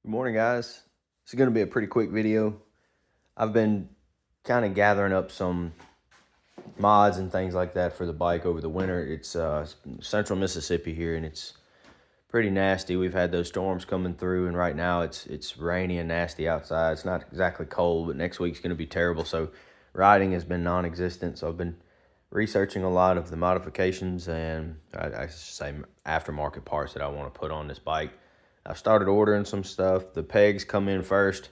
Good morning, guys. This is going to be a pretty quick video. I've been kind of gathering up some mods and things like that for the bike over the winter. It's central Mississippi here, and it's pretty nasty. We've had those storms coming through, and right now it's rainy and nasty outside. It's not exactly cold, but next week's going to be terrible. So riding has been non-existent. So I've been researching a lot of the modifications and I should say aftermarket parts that I want to put on this bike. I've started ordering some stuff. The pegs come in first.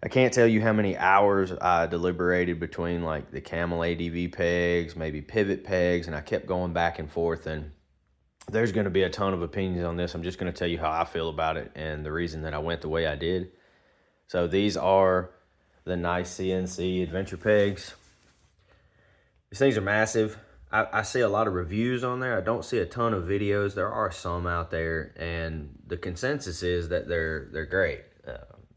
I can't tell you how many hours I deliberated between like the Camel ADV pegs, maybe pivot pegs, and I kept going back and forth. And there's going to be a ton of opinions on this. I'm just going to tell you how I feel about it and the reason that I went the way I did. So these are the NICENC adventure pegs. These things are massive. I see a lot of reviews on there. I don't see a ton of videos. There are some out there, and the consensus is that they're great.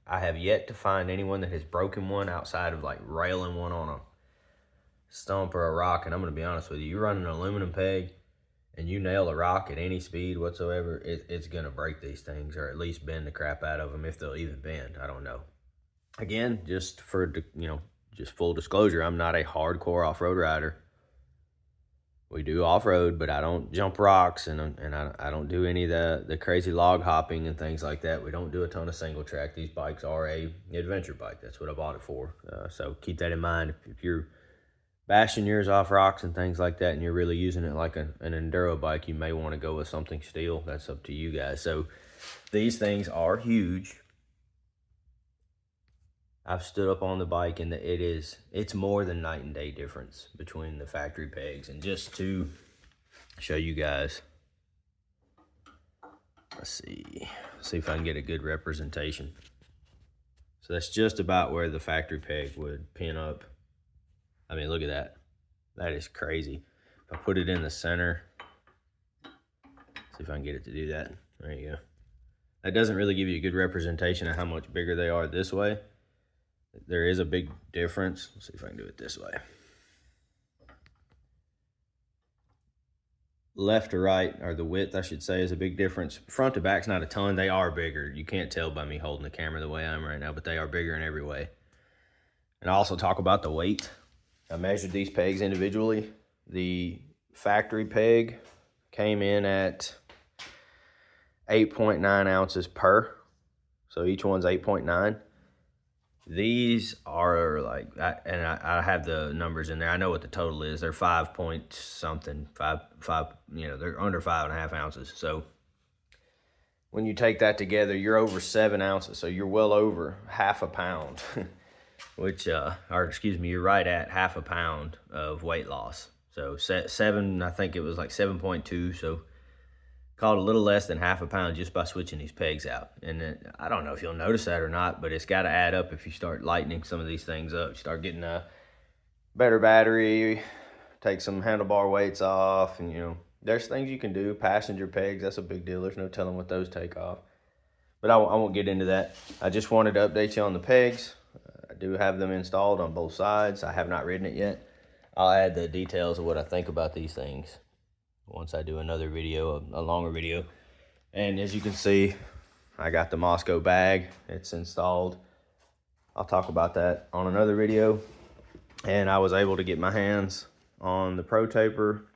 I have yet to find anyone that has broken one outside of like railing one on a stump or a rock. And I'm going to be honest with you, you run an aluminum peg and you nail a rock at any speed whatsoever, it's going to break these things, or at least bend the crap out of them, if they'll even bend. I don't know. Again, just for, just full disclosure, I'm not a hardcore off-road rider. We do off-road, but I don't jump rocks, and I don't do any of the crazy log hopping and things like that. We don't do a ton of single track. These bikes are a adventure bike. That's what I bought it for. So keep that in mind. If you're bashing yours off rocks and things like that, and you're really using it like an enduro bike, you may want to go with something steel. That's up to you guys. So these things are huge. I've stood up on the bike, and it's more than night and day difference between the factory pegs. And just to show you guys, let's see if I can get a good representation. So that's just about where the factory peg would pin up. I mean, look at that. That is crazy. If I put it in the center, see if I can get it to do that. There you go. That doesn't really give you a good representation of how much bigger they are this way. There is a big difference. Let's see if I can do it this way. Left to right, or the width, I should say, is a big difference. Front to back's not a ton. They are bigger. You can't tell by me holding the camera the way I am right now, but they are bigger in every way. And I also talk about the weight. I measured these pegs individually. The factory peg came in at 8.9 ounces per. So each one's 8.9. These are like, and I have the numbers in there. I know what the total is. They're 5 point something, five, they're under 5.5 ounces. So when you take that together, you're over 7 ounces. So you're well over half a pound, you're right at half a pound of weight loss. So I think it was like 7.2. So called a little less than half a pound just by switching these pegs out. And I don't know if you'll notice that or not, but it's got to add up if you start lightening some of these things up. You start getting a better battery, take some handlebar weights off, and there's things you can do. Passenger pegs, that's a big deal. There's no telling what those take off. But I won't get into that. I just wanted to update you on the pegs. I do have them installed on both sides. I have not ridden it yet. I'll add the details of what I think about these things once I do another video, a longer video. And as you can see, I got the Moscow bag. It's installed. I'll talk about that on another video. And I was able to get my hands on the Pro Taper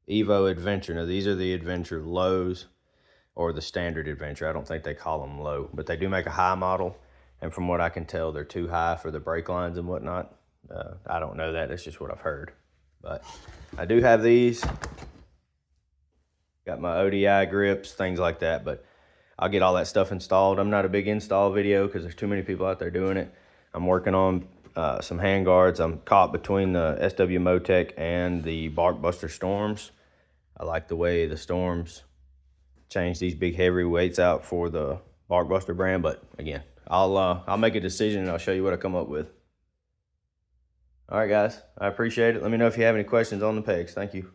Evo Adventure. Now, these are the Adventure lows, or the standard Adventure. I don't think they call them low, but they do make a high model. And from what I can tell, they're too high for the brake lines and whatnot. I don't know that. That's just what I've heard. But I do have these. Got my ODI grips, things like that. But I'll get all that stuff installed. I'm not a big install video because there's too many people out there doing it. I'm working on some hand guards. I'm caught between the SW Motec and the Barkbuster Storms. I like the way the Storms change these big heavy weights out for the Barkbuster brand. But again, I'll make a decision and I'll show you what I come up with. All right, guys, I appreciate it. Let me know if you have any questions on the pegs. Thank you.